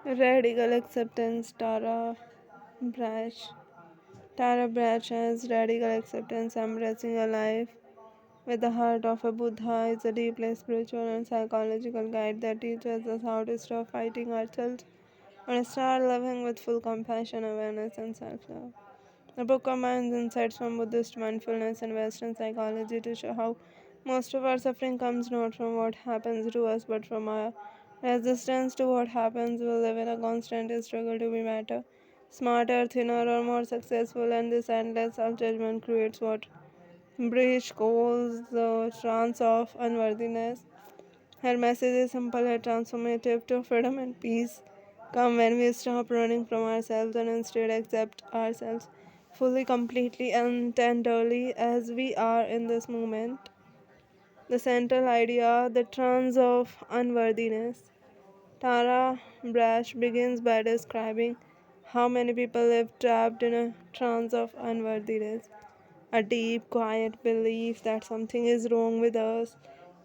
Radical acceptance, Brach. Tara Brach has radical acceptance, embracing a life with the heart of a Buddha is a deeply spiritual and psychological guide that teaches us how to stop fighting ourselves and start living with full compassion, awareness, and self love. The book combines insights from Buddhist mindfulness and Western psychology to show how most of our suffering comes not from what happens to us but from our resistance to what happens. We live in a constant struggle to be better, smarter, thinner, or more successful, and this endless self judgment creates what British calls the trance of unworthiness. Her message is simple yet transformative to freedom and peace. Come when we stop running from ourselves and instead accept ourselves fully, completely, and tenderly as we are in this moment. The central idea, the trance of unworthiness. Tara Brach begins by describing how many people live trapped in a trance of unworthiness, a deep, quiet belief that something is wrong with us.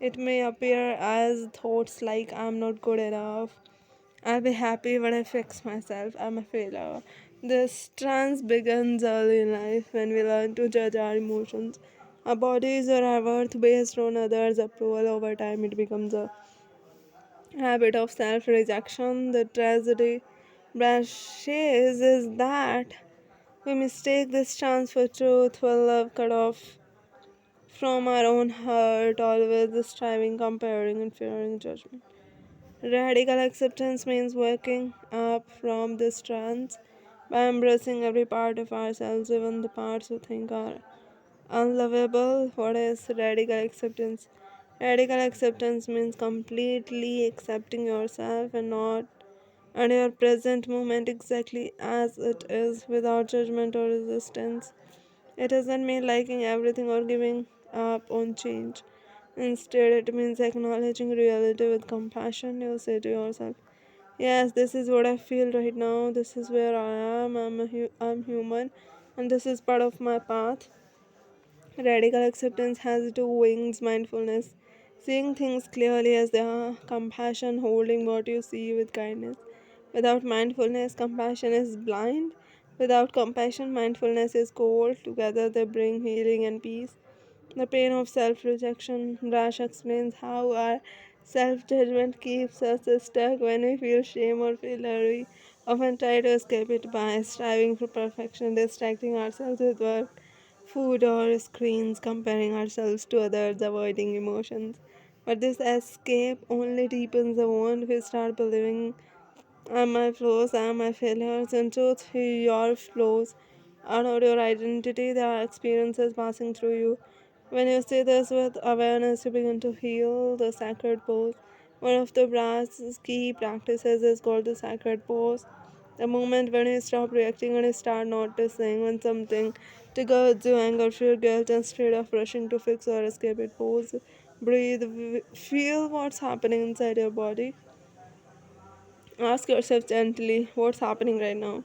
It may appear as thoughts like, I'm not good enough, I'll be happy when I fix myself, I'm a failure. This trance begins early in life when we learn to judge our emotions, our bodies, or our worth based on others' approval. Over time, it becomes a habit of self rejection. The tragedy brushes is that we mistake this chance for truth, for love cut off from our own heart, always striving, comparing, and fearing judgment. Radical acceptance means waking up from this trance by embracing every part of ourselves, even the parts we think are unlovable. What is radical acceptance? Radical acceptance means completely accepting yourself and your present moment exactly as it is without judgment or resistance. It doesn't mean liking everything or giving up on change. Instead, it means acknowledging reality with compassion. You say to yourself, yes, this is what I feel right now. This is where I am. I'm human, and this is part of my path. Radical acceptance has two wings: mindfulness, seeing things clearly as they are, compassion, holding what you see with kindness. Without mindfulness, compassion is blind. Without compassion, mindfulness is cold. Together, they bring healing and peace. The pain of self rejection. Rash explains how our self judgment keeps us stuck when we feel shame or failure. We often try to escape it by striving for perfection, distracting ourselves with work, food, or screens, comparing ourselves to others, avoiding emotions. But this escape only deepens the wound. We start believing I'm my flaws, I'm my failures. In truth, your flaws are not your identity, they are experiences passing through you. When you see this with awareness, you begin to heal the sacred pose. One of the brass's key practices is called the sacred pose. The moment when you stop reacting and you start noticing when something triggers you, anger, fear, guilt, instead of rushing to fix or escape it, pause, breathe, feel what's happening inside your body. Ask yourself gently, what's happening right now?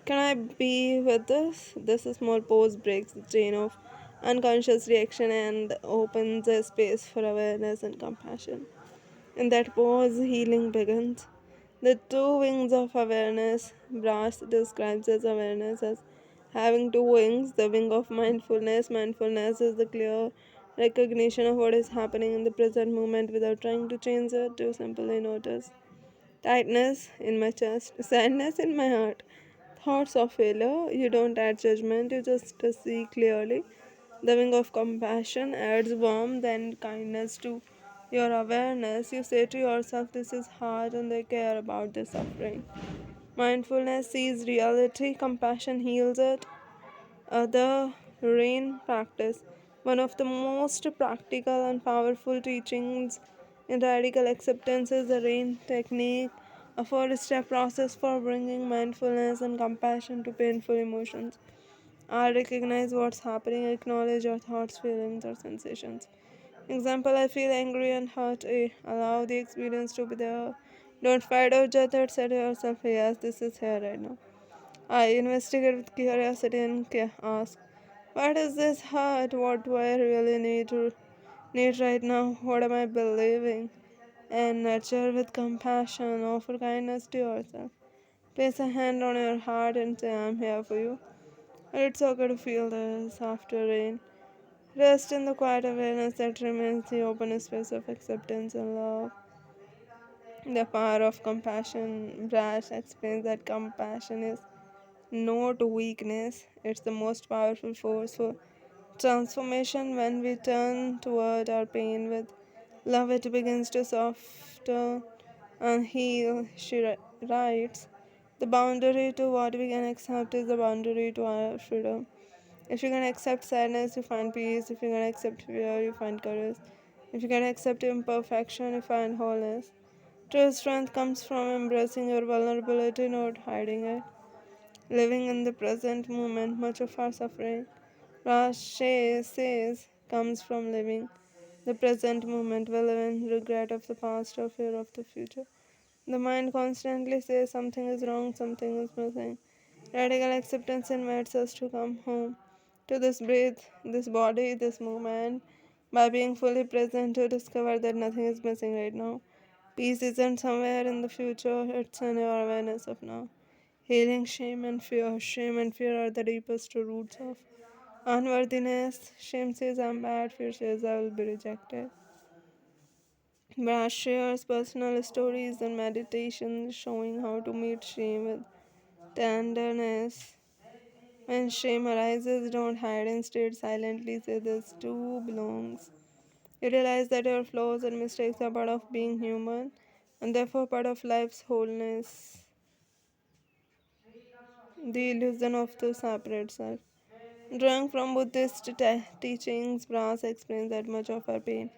Can I be with this? This small pause breaks the chain of unconscious reaction and opens a space for awareness and compassion. In that pause, healing begins. The two wings of awareness, Brass describes as awareness as having two wings. The wing of mindfulness. Mindfulness is the clear recognition of what is happening in the present moment without trying to change it, to simply notice. Tightness in my chest, sadness in my heart, thoughts of failure. You don't add judgment, you just see clearly. The wing of compassion adds warmth and kindness to your awareness. You say to yourself, this is hard and they care about the suffering. Mindfulness sees reality, compassion heals it. The rain practice, one of the most practical and powerful teachings in radical acceptance, is the rain technique, a four-step process for bringing mindfulness and compassion to painful emotions. I recognize what's happening, acknowledge your thoughts, feelings, or sensations. Example, I feel angry and hurt. Allow the experience to be there. Don't fight or judge it. Say to yourself, yes, this is here right now. I investigate with curiosity and ask, what is this hurt? What do I really need right now? What am I believing? and nurture with compassion. Offer kindness to yourself. Place a hand on your heart and say, I'm here for you. And it's okay to feel this after rain. Rest in the quiet awareness that remains the open space of acceptance and love. The power of compassion. Brash explains that compassion is not weakness, it's the most powerful force for transformation. When we turn toward our pain with love, it begins to soften and heal. Writes, the boundary to what we can accept is the boundary to our freedom. If you can accept sadness, you find peace. If you can accept fear, you find courage. If you can accept imperfection, you find wholeness. True strength comes from embracing your vulnerability, not hiding it. Living in the present moment, much of our suffering, Rashi says, comes from living the present moment. We live in regret of the past or fear of the future. The mind constantly says something is wrong, something is missing. Radical acceptance invites us to come home to this breath, this body, this moment, by being fully present to discover that nothing is missing right now. Peace isn't somewhere in the future, it's in your awareness of now. Healing shame and fear. Shame and fear are the deepest roots of unworthiness. Shame says I'm bad, fear says I will be rejected. Brass shares personal stories and meditations showing how to meet shame with tenderness. When shame arises, don't hide, instead, silently say this too belongs. You realize that your flaws and mistakes are part of being human and therefore part of life's wholeness. The illusion of the separate self. Drawing from Buddhist teachings, Brass explains that much of our pain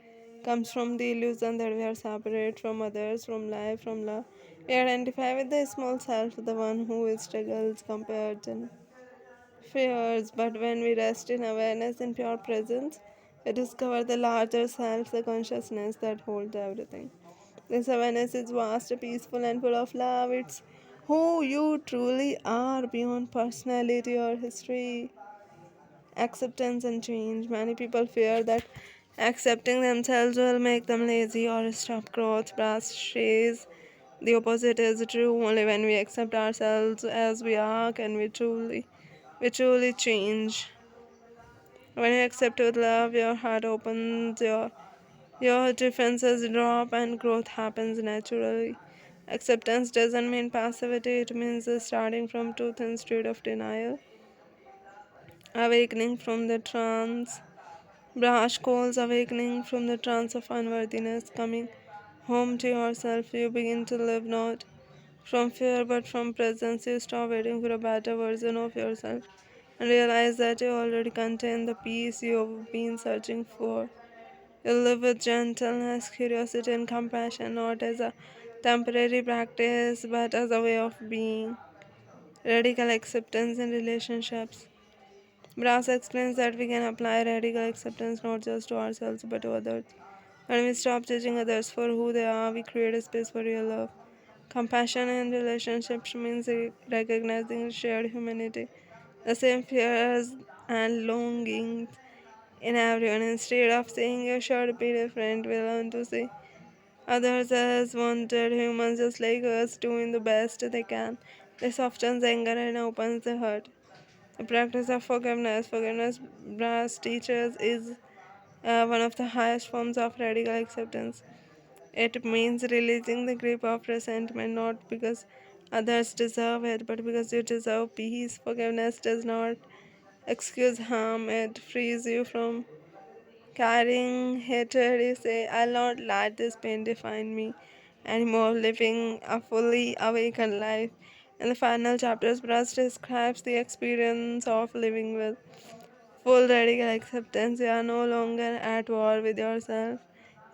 comes from the illusion that we are separate from others, from life, from love. We identify with the small self, the one who struggles, compares, and fears. But when we rest in awareness and pure presence, we discover the larger self, the consciousness that holds everything. This awareness is vast, peaceful, and full of love. It's who you truly are beyond personality or history. Acceptance and change. Many people fear that accepting themselves will make them lazy or stop growth. Brass says the opposite is true. Only when we accept ourselves as we are can we truly change. When you accept with love, your heart opens, your defenses drop, and growth happens naturally. Acceptance doesn't mean passivity; it means starting from truth instead of denial, awakening from the trance. Brash calls awakening from the trance of unworthiness, coming home to yourself. You begin to live not from fear but from presence. You stop waiting for a better version of yourself and realize that you already contain the peace you've been searching for. You live with gentleness, curiosity, and compassion, not as a temporary practice but as a way of being. Radical acceptance in relationships. Brass explains that we can apply radical acceptance not just to ourselves but to others. When we stop judging others for who they are, we create a space for real love. Compassion in relationships means recognizing shared humanity, the same fears and longings in everyone. Instead of saying you should be different, we learn to see others as wanted humans just like us, doing the best they can. This softens anger and opens the heart. The practice of forgiveness. Forgiveness, Brass teaches, is one of the highest forms of radical acceptance. It means releasing the grip of resentment not because others deserve it, but because you deserve peace. Forgiveness does not excuse harm, it frees you from carrying hatred. You say, I'll not let this pain define me anymore, living a fully awakened life. In the final chapters, Brass describes the experience of living with full radical acceptance. You are no longer at war with yourself.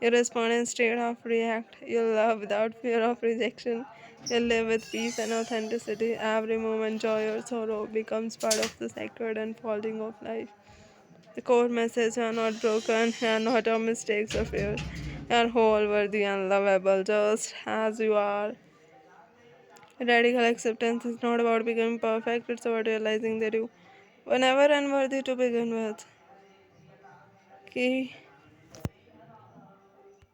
You respond instead of react. You love without fear of rejection. You live with peace and authenticity. Every moment, joy or sorrow becomes part of the sacred unfolding of life. The core message: you are not broken, you are not our mistakes or fears. You are whole, worthy, and lovable just as you are. Radical acceptance is not about becoming perfect, it's about realizing that you were never unworthy to begin with. Okay.